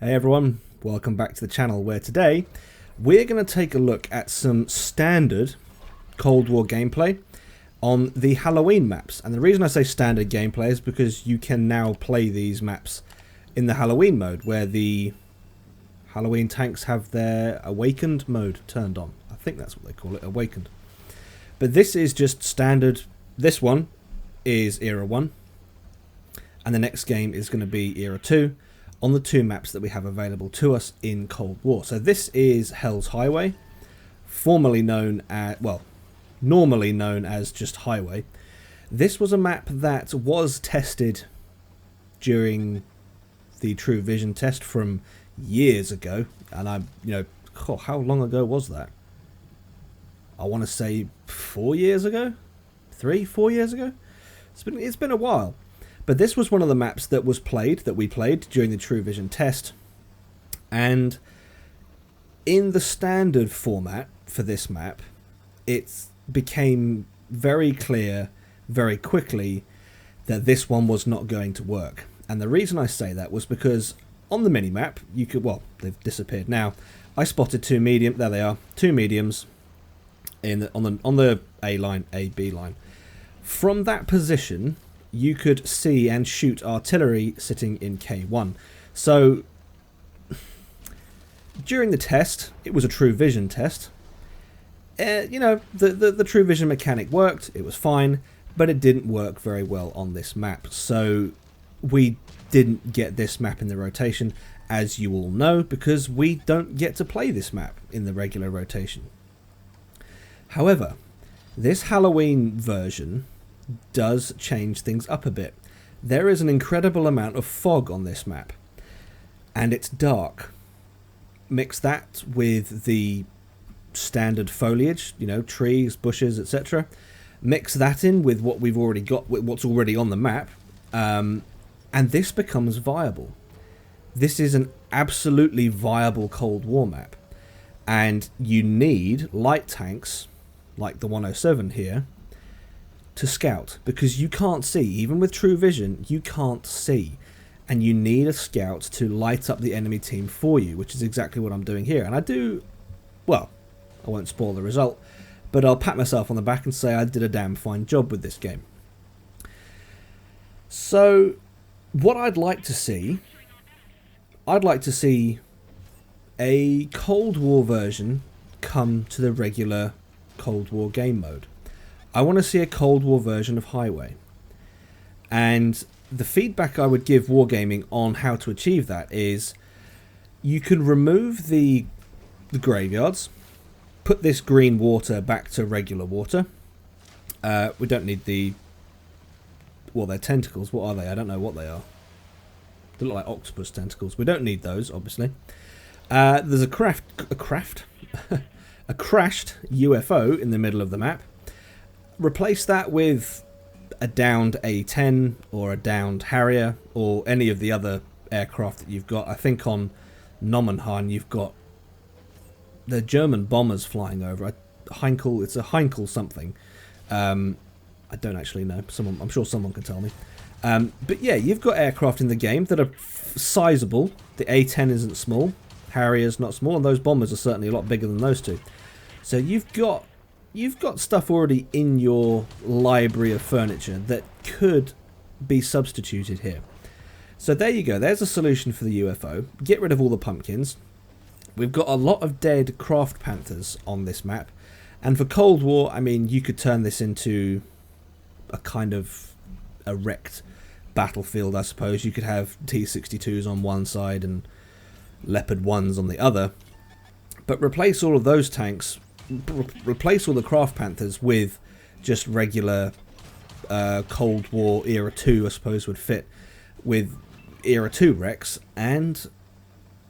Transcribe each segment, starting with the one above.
Hey everyone, welcome back to the channel where today we're going to take a look at some standard Cold War gameplay on the Halloween maps. And the reason I say standard gameplay is because you can now play these maps in the Halloween mode where the Halloween tanks have their awakened mode turned on. I think that's what they call it, awakened. But this is just standard. This one is Era 1 and the next game is going to be Era 2. On the two maps that we have available to us in Cold War. So this is Hell's Highway, formerly known as, well, normally known as just Highway. This was a map that was tested during the True Vision test from years ago. And how long ago was that? I want to say 4 years ago? 4 years ago? It's been a while. But this was one of the maps that we played during the True Vision test. And in the standard format for this map, it became very clear very quickly that this one was not going to work. And the reason I say that was because on the minimap, you could, well, they've disappeared now. I spotted two medium, there they are, two mediums on the A line, A, B line. From that position, you could see and shoot artillery sitting in K1. So, during the test, it was a True Vision test. The True Vision mechanic worked, it was fine, but it didn't work very well on this map. So, we didn't get this map in the rotation, as you all know, because we don't get to play this map in the regular rotation. However, this Halloween version does change things up a bit. There is an incredible amount of fog on this map, and it's dark. Mix that with the standard foliage, trees, bushes, etc. Mix that in with what we've already got, what's already on the map, and this becomes viable. This is an absolutely viable Cold War map, and you need light tanks like the 107 here to scout, because you can't see. Even with True Vision, you can't see, and you need a scout to light up the enemy team for you, which is exactly what I'm doing here. And I won't spoil the result, but I'll pat myself on the back and say I did a damn fine job with this game. So what I'd like to see a Cold War version come to the regular Cold War game mode. I want to see a Cold War version of Highway. And the feedback I would give Wargaming on how to achieve that is you can remove the graveyards, put this green water back to regular water. We don't need they're tentacles. What are they? I don't know what they are. They look like octopus tentacles. We don't need those, obviously. There's a crashed UFO in the middle of the map. Replace that with a downed A-10 or a downed Harrier or any of the other aircraft that you've got. I think on Nomenhan you've got the German bombers flying over. Heinkel, it's a Heinkel something. I don't actually know. I'm sure someone can tell me. But yeah, you've got aircraft in the game that are sizable. The A-10 isn't small. Harrier's not small, and those bombers are certainly a lot bigger than those two. So you've got stuff already in your library of furniture that could be substituted here. So there you go. There's a solution for the UFO. Get rid of all the pumpkins. We've got a lot of dead Craft Panthers on this map. And for Cold War, I mean, you could turn this into a kind of erect battlefield, I suppose. You could have T-62s on one side and Leopard 1s on the other. But replace all of those tanks, replace all the Craft Panthers with just regular Cold War Era 2, I suppose would fit, with Era 2 Rex, and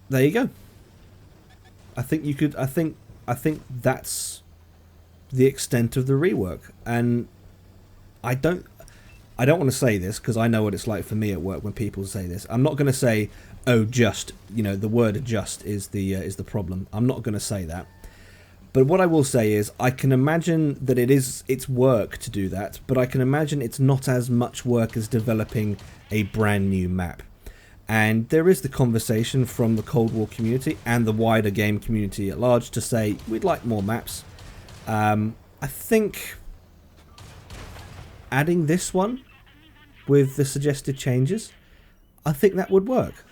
there you go. I think you could. I think that's the extent of the rework, and I don't want to say this because I know what it's like for me at work when people say this. I'm not going to say, oh, just, the word just is the problem. I'm not going to say that. But what I will say is I can imagine that it's work to do that, but I can imagine it's not as much work as developing a brand new map. And there is the conversation from the Cold War community and the wider game community at large to say we'd like more maps. I think adding this one with the suggested changes, I think that would work.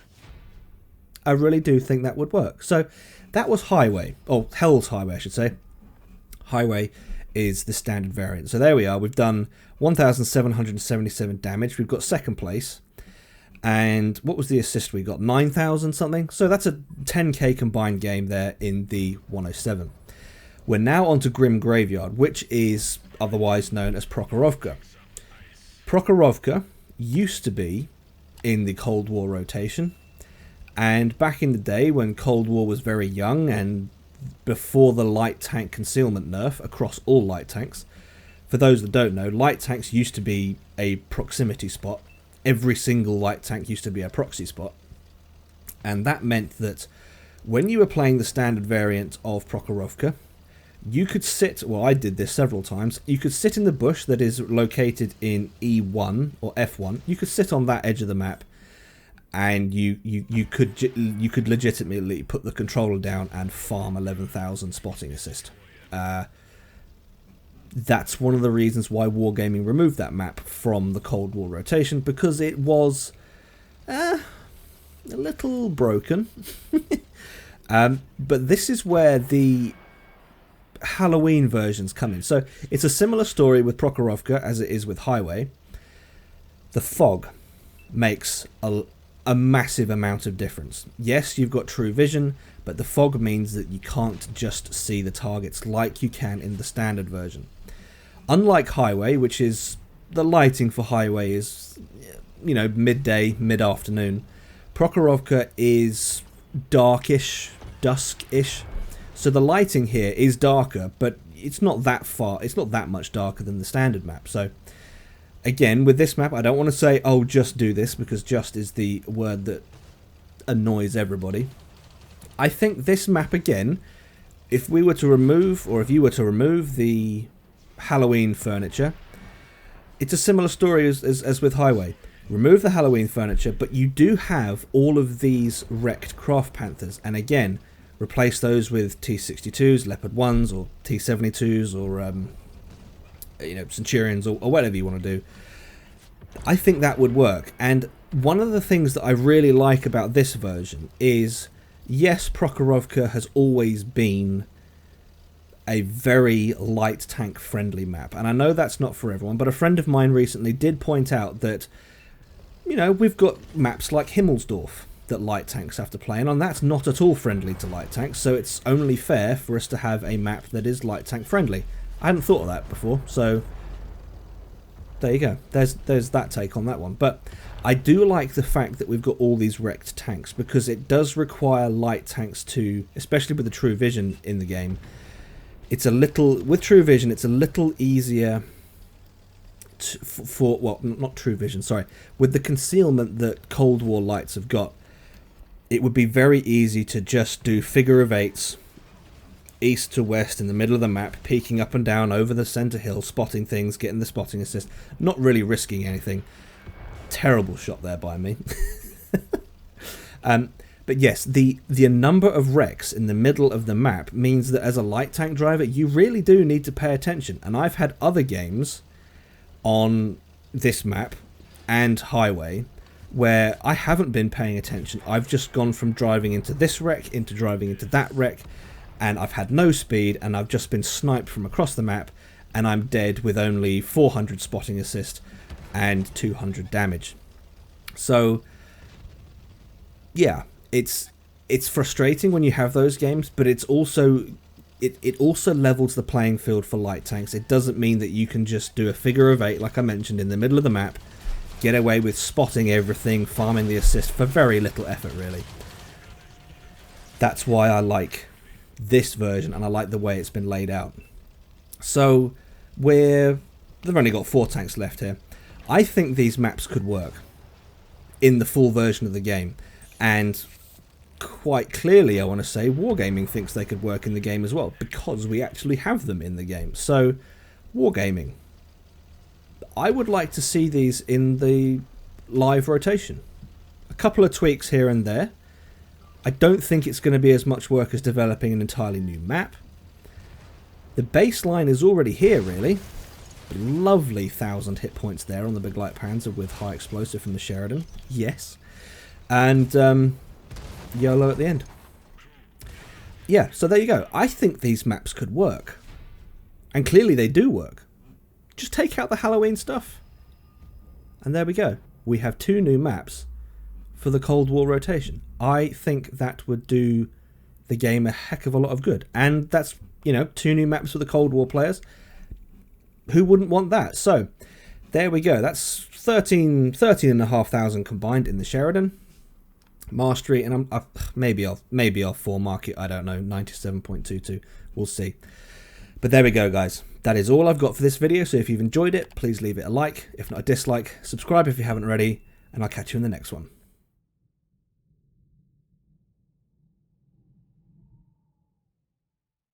I really do think that would work. So that was Highway, or Hell's Highway I should say. Highway is the standard variant. So there we are, we've done 1,777 damage, we've got second place. And what was the assist we got? 9,000 something? So that's a 10k combined game there in the 107. We're now on to Grim Graveyard, which is otherwise known as Prokhorovka. Prokhorovka used to be in the Cold War rotation. And back in the day when Cold War was very young and before the light tank concealment nerf across all light tanks, for those that don't know, light tanks used to be a proximity spot. Every single light tank used to be a proxy spot. And that meant that when you were playing the standard variant of Prokhorovka, you could sit, well I did this several times, you could sit in the bush that is located in E1 or F1, you could sit on that edge of the map and you could legitimately put the controller down and farm 11,000 spotting assist. That's one of the reasons why Wargaming removed that map from the Cold War rotation, because it was a little broken. But this is where the Halloween versions come in. So it's a similar story with Prokhorovka as it is with Highway. The fog makes a massive amount of difference. Yes, you've got true vision, but the fog means that you can't just see the targets like you can in the standard version. Unlike Highway, which is, the lighting for Highway is, you know, midday, mid-afternoon, Prokhorovka is darkish, dusk-ish. So the lighting here is darker, but it's not that far, it's not that much darker than the standard map. So again, with this map, I don't want to say, oh, just do this, because just is the word that annoys everybody. I think this map, again, if we were to remove, or if you were to remove the Halloween furniture, it's a similar story as with Highway. Remove the Halloween furniture, but you do have all of these wrecked Craft Panthers, and again, replace those with T-62s, Leopard 1s, or T-72s, or you know, Centurions, or whatever you want to do. I think that would work. And one of the things that I really like about this version is, yes, Prokhorovka has always been a very light tank friendly map, and I know that's not for everyone, but a friend of mine recently did point out that, you know, we've got maps like Himmelsdorf that light tanks have to play in, and that's not at all friendly to light tanks, so it's only fair for us to have a map that is light tank friendly. I hadn't thought of that before, so there you go. There's that take on that one. But I do like the fact that we've got all these wrecked tanks, because it does require light tanks to, especially with the True Vision in the game, it's a little, with True Vision, it's a little easier for, well, not True Vision, sorry, with the concealment that Cold War lights have got, it would be very easy to just do figure of eights, east to west in the middle of the map, peeking up and down over the center hill, spotting things, getting the spotting assist, not really risking anything. Terrible shot there by me. But yes, the number of wrecks in the middle of the map means that as a light tank driver, you really do need to pay attention. And I've had other games on this map and Highway where I haven't been paying attention. I've just gone from driving into this wreck into driving into that wreck, and I've had no speed, and I've just been sniped from across the map, and I'm dead with only 400 spotting assist and 200 damage. So yeah, it's frustrating when you have those games, but it's also it also levels the playing field for light tanks. It doesn't mean that you can just do a figure of eight, like I mentioned, in the middle of the map, get away with spotting everything, farming the assist for very little effort, really. That's why I like this version, and I like the way it's been laid out. So they've only got 4 tanks left here. I think these maps could work in the full version of the game, and quite clearly I want to say Wargaming thinks they could work in the game as well, because we actually have them in the game. So Wargaming, I would like to see these in the live rotation. A couple of tweaks here and there. I don't think it's going to be as much work as developing an entirely new map. The baseline is already here, really. Lovely 1,000 hit points there on the Big Light Panzer with high explosive from the Sheridan. Yes. And YOLO at the end. Yeah, so there you go. I think these maps could work. And clearly they do work. Just take out the Halloween stuff. And there we go. We have 2 new maps for the Cold War rotation. I think that would do the game a heck of a lot of good. And that's, you know, 2 new maps for the Cold War players. Who wouldn't want that? So, there we go. That's 13,500 combined in the Sheridan. Mastery, and maybe I'll 4 mark it. I don't know. 97.22. We'll see. But there we go, guys. That is all I've got for this video. So if you've enjoyed it, please leave it a like. If not a dislike, subscribe if you haven't already, and I'll catch you in the next one.